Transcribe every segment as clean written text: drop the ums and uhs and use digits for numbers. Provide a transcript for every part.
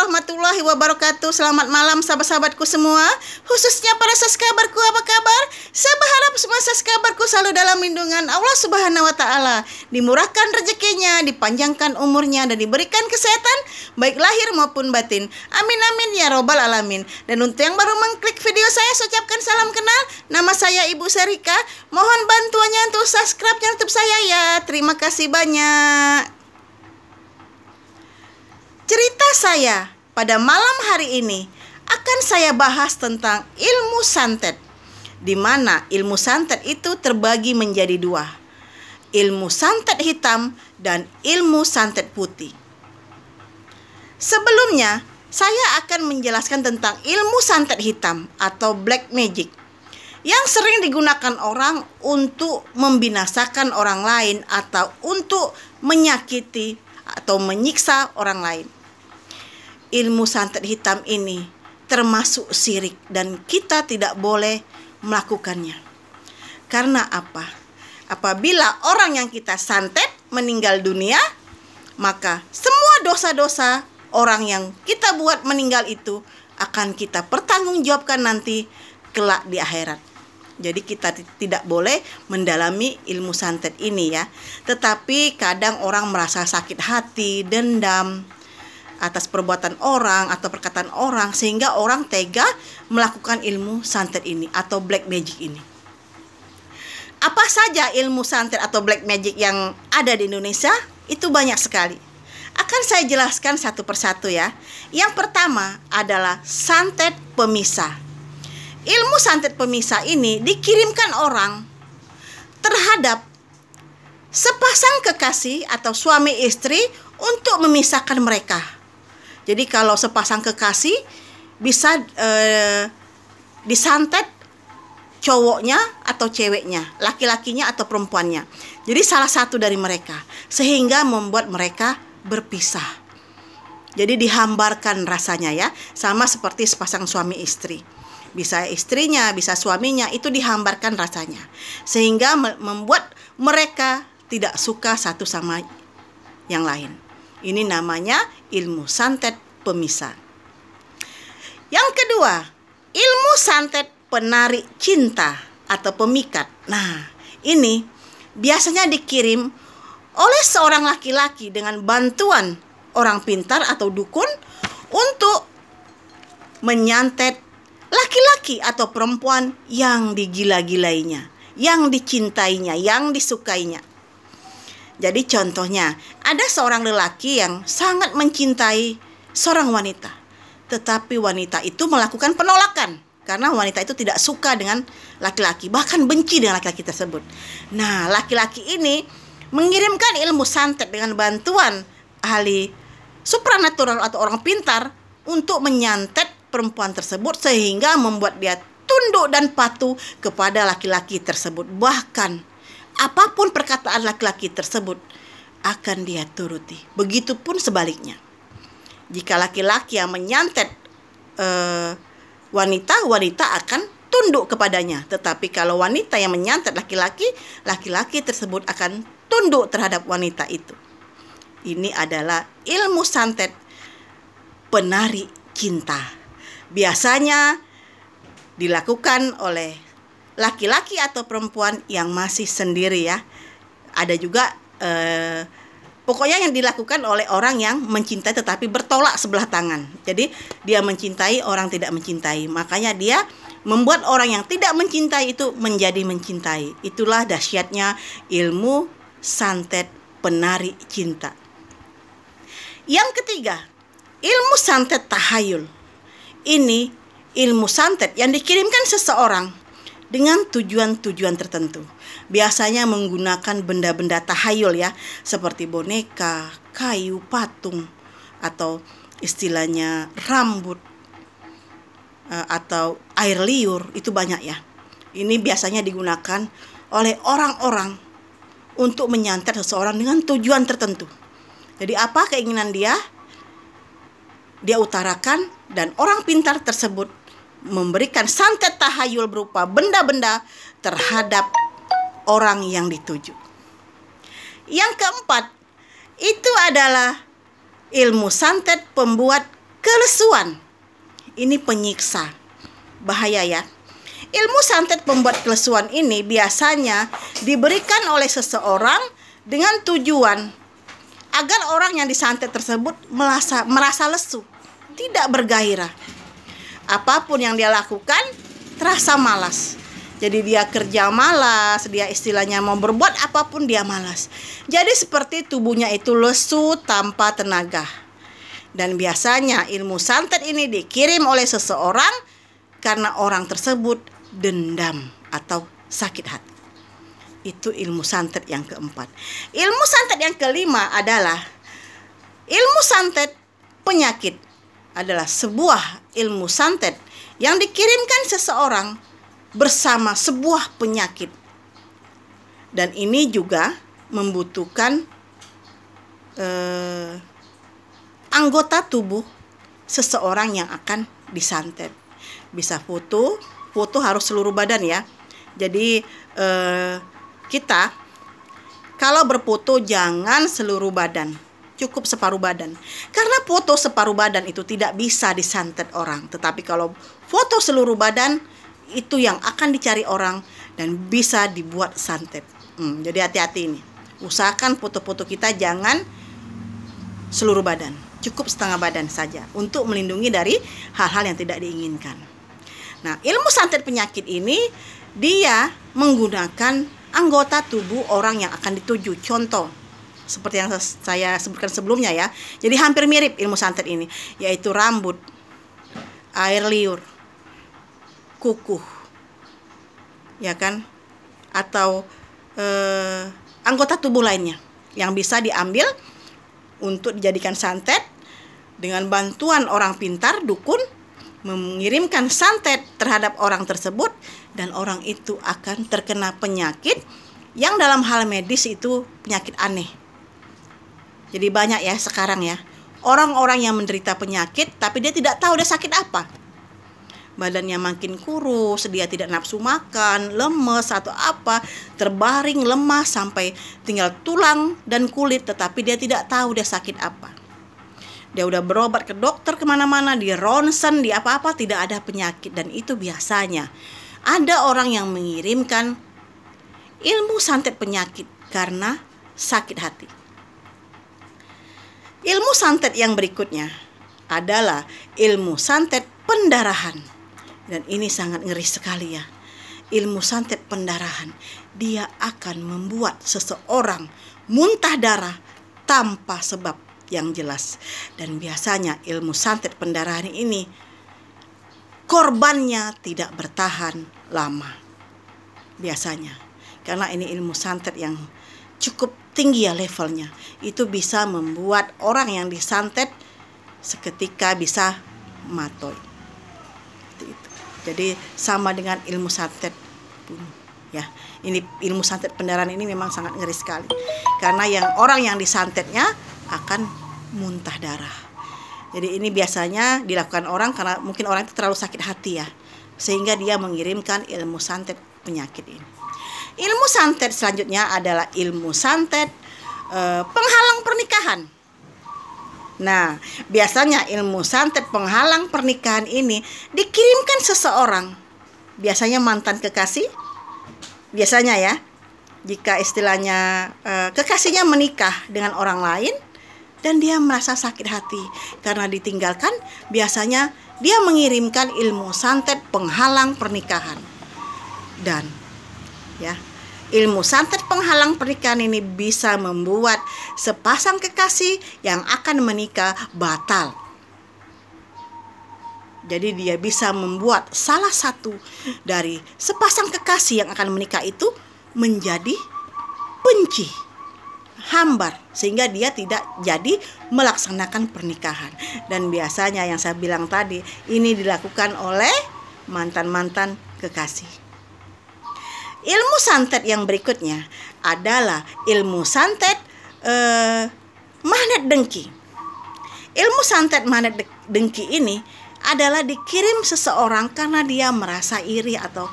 warahmatullahi wabarakatuh. Selamat malam sahabat-sahabatku semua, khususnya para saskabarku, apa kabar? Saya berharap semua saskabarku selalu dalam lindungan Allah Subhanahu wa Ta'ala, dimurahkan rezekinya, dipanjangkan umurnya, dan diberikan kesehatan baik lahir maupun batin. Amin amin ya robbal alamin. Dan untuk yang baru mengklik video saya ucapkan salam kenal. Nama saya Ibu Serika. Mohon bantuannya untuk subscribe channel YouTube saya ya. Terima kasih banyak. Cerita saya pada malam hari ini akan saya bahas tentang ilmu santet, di mana ilmu santet itu terbagi menjadi dua, ilmu santet hitam dan ilmu santet putih. Sebelumnya, saya akan menjelaskan tentang ilmu santet hitam atau black magic yang sering digunakan orang untuk membinasakan orang lain atau untuk menyakiti atau menyiksa orang lain. Ilmu santet hitam ini termasuk syirik dan kita tidak boleh melakukannya. Karena apa? Apabila orang yang kita santet meninggal dunia, maka semua dosa-dosa orang yang kita buat meninggal itu akan kita pertanggungjawabkan nanti kelak di akhirat. Jadi kita tidak boleh mendalami ilmu santet ini ya. Tetapi kadang orang merasa sakit hati, dendam atas perbuatan orang atau perkataan orang, sehingga orang tega melakukan ilmu santet ini atau black magic ini. Apa saja ilmu santet atau black magic yang ada di Indonesia? Itu banyak sekali. Akan saya jelaskan satu persatu ya. Yang pertama adalah santet pemisah. Ilmu santet pemisah ini dikirimkan orang terhadap sepasang kekasih atau suami istri untuk memisahkan mereka. Jadi kalau sepasang kekasih bisa disantet cowoknya atau ceweknya, laki-lakinya atau perempuannya. Jadi salah satu dari mereka, sehingga membuat mereka berpisah. Jadi dihambarkan rasanya ya, sama seperti sepasang suami istri. Bisa istrinya, bisa suaminya, itu dihambarkan rasanya. Sehingga membuat mereka tidak suka satu sama yang lain. Ini namanya ilmu santet pemisah. Yang kedua, ilmu santet penarik cinta atau pemikat. Nah, ini biasanya dikirim oleh seorang laki-laki dengan bantuan orang pintar atau dukun untuk menyantet laki-laki atau perempuan yang digila-gilainya, yang dicintainya, yang disukainya. Jadi contohnya, ada seorang lelaki yang sangat mencintai seorang wanita. Tetapi wanita itu melakukan penolakan. Karena wanita itu tidak suka dengan laki-laki. Bahkan benci dengan laki-laki tersebut. Nah, laki-laki ini mengirimkan ilmu santet dengan bantuan ahli supranatural atau orang pintar untuk menyantet perempuan tersebut. Sehingga membuat dia tunduk dan patuh kepada laki-laki tersebut. Bahkan apapun perkataan laki-laki tersebut akan dia turuti. Begitupun sebaliknya. Jika laki-laki yang menyantet wanita, wanita akan tunduk kepadanya. Tetapi kalau wanita yang menyantet laki-laki, laki-laki tersebut akan tunduk terhadap wanita itu. Ini adalah ilmu santet penarik cinta. Biasanya dilakukan oleh laki-laki atau perempuan yang masih sendiri ya. Ada juga pokoknya yang dilakukan oleh orang yang mencintai tetapi bertolak sebelah tangan. Jadi dia mencintai, orang tidak mencintai. Makanya dia membuat orang yang tidak mencintai itu menjadi mencintai. Itulah dahsyatnya ilmu santet penarik cinta. Yang ketiga, ilmu santet tahayul. Ini ilmu santet yang dikirimkan seseorang dengan tujuan-tujuan tertentu. Biasanya menggunakan benda-benda tahayul ya, seperti boneka, kayu, patung, atau istilahnya rambut, atau air liur, itu banyak ya. Ini biasanya digunakan oleh orang-orang untuk menyantet seseorang dengan tujuan tertentu. Jadi apa keinginan dia? Dia utarakan dan orang pintar tersebut memberikan santet tahayul berupa benda-benda terhadap orang yang dituju. Yang keempat, itu adalah ilmu santet pembuat Kelesuan ini penyiksa. Bahaya ya. Ilmu santet pembuat kelesuan ini biasanya diberikan oleh seseorang dengan tujuan agar orang yang disantet tersebut merasa lesu, tidak bergairah. Apapun yang dia lakukan terasa malas. Jadi dia kerja malas, dia istilahnya mau berbuat apapun dia malas. Jadi seperti tubuhnya itu lesu tanpa tenaga. Dan biasanya ilmu santet ini dikirim oleh seseorang karena orang tersebut dendam atau sakit hati. Itu ilmu santet yang keempat. Ilmu santet yang kelima adalah ilmu santet penyakit. Adalah sebuah ilmu santet yang dikirimkan seseorang bersama sebuah penyakit. Dan ini juga membutuhkan anggota tubuh seseorang yang akan disantet. Bisa foto harus seluruh badan ya. Jadi kita kalau berfoto jangan seluruh badan, cukup separuh badan. Karena foto separuh badan itu tidak bisa disantet orang. Tetapi kalau foto seluruh badan itu yang akan dicari orang dan bisa dibuat santet. Jadi hati-hati ini. Usahakan foto-foto kita jangan seluruh badan, cukup setengah badan saja untuk melindungi dari hal-hal yang tidak diinginkan. Nah, ilmu santet penyakit ini dia menggunakan anggota tubuh orang yang akan dituju. Contoh seperti yang saya sebutkan sebelumnya ya. Jadi hampir mirip ilmu santet ini, yaitu rambut, air liur, kuku, ya kan, atau anggota tubuh lainnya yang bisa diambil untuk dijadikan santet dengan bantuan orang pintar, dukun, mengirimkan santet terhadap orang tersebut dan orang itu akan terkena penyakit yang dalam hal medis itu penyakit aneh. Jadi banyak ya sekarang ya orang-orang yang menderita penyakit tapi dia tidak tahu dia sakit apa. Badannya makin kurus, dia tidak nafsu makan, lemes atau apa, terbaring, lemah sampai tinggal tulang dan kulit, tetapi dia tidak tahu dia sakit apa. Dia udah berobat ke dokter kemana-mana, di ronsen, di apa-apa, tidak ada penyakit. Dan itu biasanya ada orang yang mengirimkan ilmu santet penyakit karena sakit hati. Ilmu santet yang berikutnya adalah ilmu santet pendarahan. Dan ini sangat ngeri sekali ya. Ilmu santet pendarahan, dia akan membuat seseorang muntah darah tanpa sebab yang jelas. Dan biasanya ilmu santet pendarahan ini korbannya tidak bertahan lama. Biasanya. Karena ini ilmu santet yang cukup tinggi ya levelnya. Itu bisa membuat orang yang disantet seketika bisa mati. Jadi sama dengan ilmu santet bunuh ya. Ini ilmu santet pendarahan ini memang sangat ngeri sekali. Karena orang yang disantetnya akan muntah darah. Jadi ini biasanya dilakukan orang karena mungkin orang itu terlalu sakit hati ya. Sehingga dia mengirimkan ilmu santet penyakit ini. Ilmu santet selanjutnya adalah ilmu santet penghalang pernikahan. Nah, biasanya ilmu santet penghalang pernikahan ini dikirimkan seseorang. Biasanya mantan kekasih. Biasanya ya, jika istilahnya kekasihnya menikah dengan orang lain dan dia merasa sakit hati karena ditinggalkan, biasanya dia mengirimkan ilmu santet penghalang pernikahan. Dan ya, ilmu santet penghalang pernikahan ini bisa membuat sepasang kekasih yang akan menikah batal. Jadi dia bisa membuat salah satu dari sepasang kekasih yang akan menikah itu menjadi benci, hambar, sehingga dia tidak jadi melaksanakan pernikahan. Dan biasanya yang saya bilang tadi, ini dilakukan oleh mantan-mantan kekasih. Ilmu santet yang berikutnya adalah ilmu santet magnet dengki. Ilmu santet magnet dengki ini adalah dikirim seseorang karena dia merasa iri atau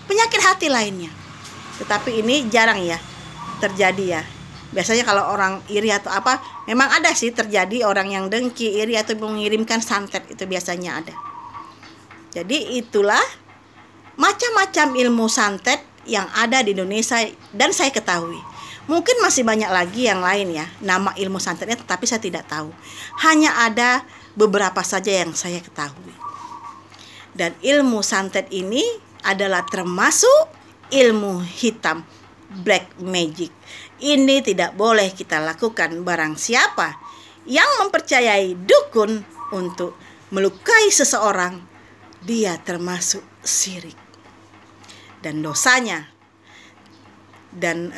penyakit hati lainnya. Tetapi ini jarang ya terjadi ya. Biasanya kalau orang iri atau apa, memang ada sih terjadi orang yang dengki, iri atau mengirimkan santet, itu biasanya ada. Jadi itulah macam-macam ilmu santet yang ada di Indonesia dan saya ketahui. Mungkin masih banyak lagi yang lain ya, nama ilmu santetnya, tetapi saya tidak tahu. Hanya ada beberapa saja yang saya ketahui. Dan ilmu santet ini adalah termasuk ilmu hitam, black magic. Ini tidak boleh kita lakukan. Barang siapa yang mempercayai dukun untuk melukai seseorang, dia termasuk syirik. Dan dosanya dan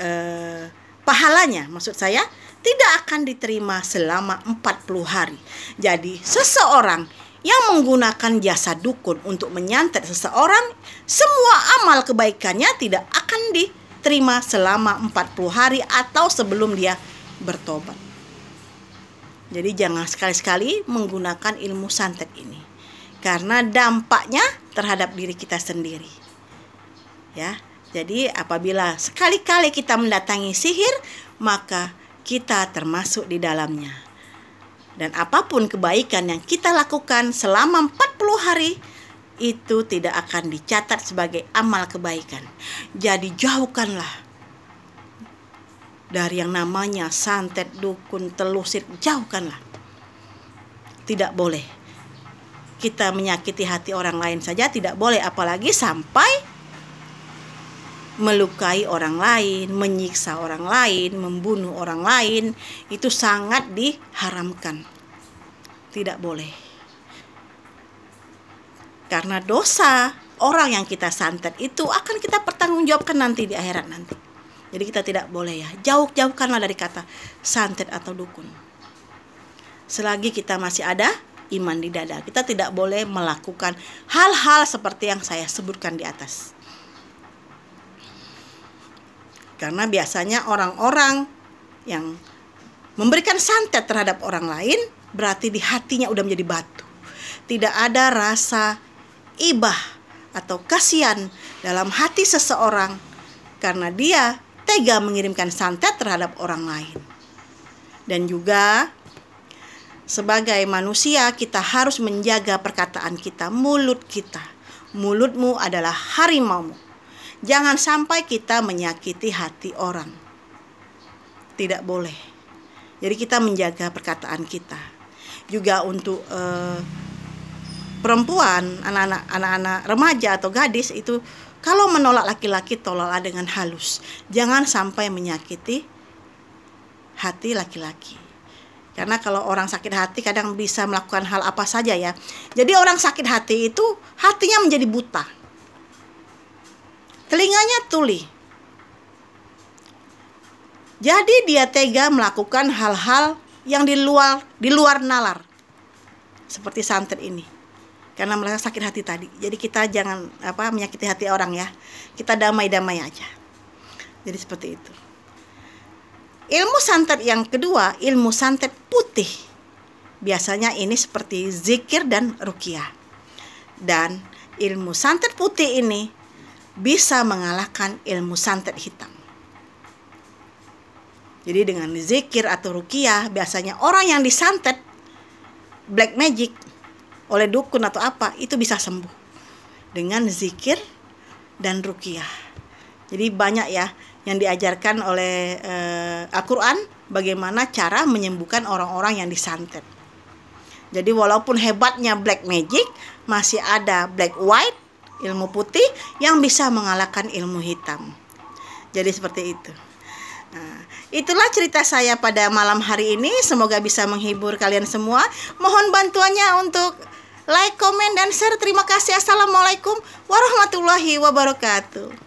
pahalanya, maksud saya, tidak akan diterima selama 40 hari. Jadi seseorang yang menggunakan jasa dukun untuk menyantet seseorang, semua amal kebaikannya tidak akan diterima selama 40 hari atau sebelum dia bertobat. Jadi jangan sekali-sekali menggunakan ilmu santet ini, karena dampaknya terhadap diri kita sendiri. Ya, jadi apabila sekali-kali kita mendatangi sihir, maka kita termasuk di dalamnya. Dan apapun kebaikan yang kita lakukan selama 40 hari, itu tidak akan dicatat sebagai amal kebaikan. Jadi jauhkanlah dari yang namanya santet, dukun, telusir, jauhkanlah. Tidak boleh. Kita menyakiti hati orang lain saja tidak boleh, apalagi sampai melukai orang lain, menyiksa orang lain, membunuh orang lain. Itu sangat diharamkan. Tidak boleh. Karena dosa orang yang kita santet itu akan kita pertanggungjawabkan nanti di akhirat nanti. Jadi kita tidak boleh ya. Jauhkanlah dari kata santet atau dukun. Selagi kita masih ada iman di dada, kita tidak boleh melakukan hal-hal seperti yang saya sebutkan di atas. Karena biasanya orang-orang yang memberikan santet terhadap orang lain, berarti di hatinya udah menjadi batu. Tidak ada rasa ibah atau kasihan dalam hati seseorang karena dia tega mengirimkan santet terhadap orang lain. Dan juga sebagai manusia kita harus menjaga perkataan kita, mulut kita. Mulutmu adalah harimaumu. Jangan sampai kita menyakiti hati orang. Tidak boleh. Jadi kita menjaga perkataan kita. Juga untuk perempuan, anak-anak remaja atau gadis itu, kalau menolak laki-laki, tolaklah dengan halus. Jangan sampai menyakiti hati laki-laki. Karena kalau orang sakit hati kadang bisa melakukan hal apa saja ya. Jadi orang sakit hati itu hatinya menjadi buta. Telinganya tuli. Jadi dia tega melakukan hal-hal yang di luar nalar. Seperti santet ini. Karena merasa sakit hati tadi. Jadi kita jangan menyakiti hati orang ya. Kita damai-damai aja. Jadi seperti itu. Ilmu santet yang kedua, ilmu santet putih. Biasanya ini seperti zikir dan ruqyah. Dan ilmu santet putih ini bisa mengalahkan ilmu santet hitam. Jadi dengan zikir atau ruqyah, biasanya orang yang disantet black magic oleh dukun atau apa, itu bisa sembuh dengan zikir dan ruqyah. Jadi banyak ya yang diajarkan oleh Al-Quran bagaimana cara menyembuhkan orang-orang yang disantet. Jadi walaupun hebatnya black magic, masih ada black white, ilmu putih yang bisa mengalahkan ilmu hitam. Jadi seperti itu. Nah, itulah cerita saya pada malam hari ini. Semoga bisa menghibur kalian semua. Mohon bantuannya untuk like, komen, dan share. Terima kasih. Assalamualaikum warahmatullahi wabarakatuh.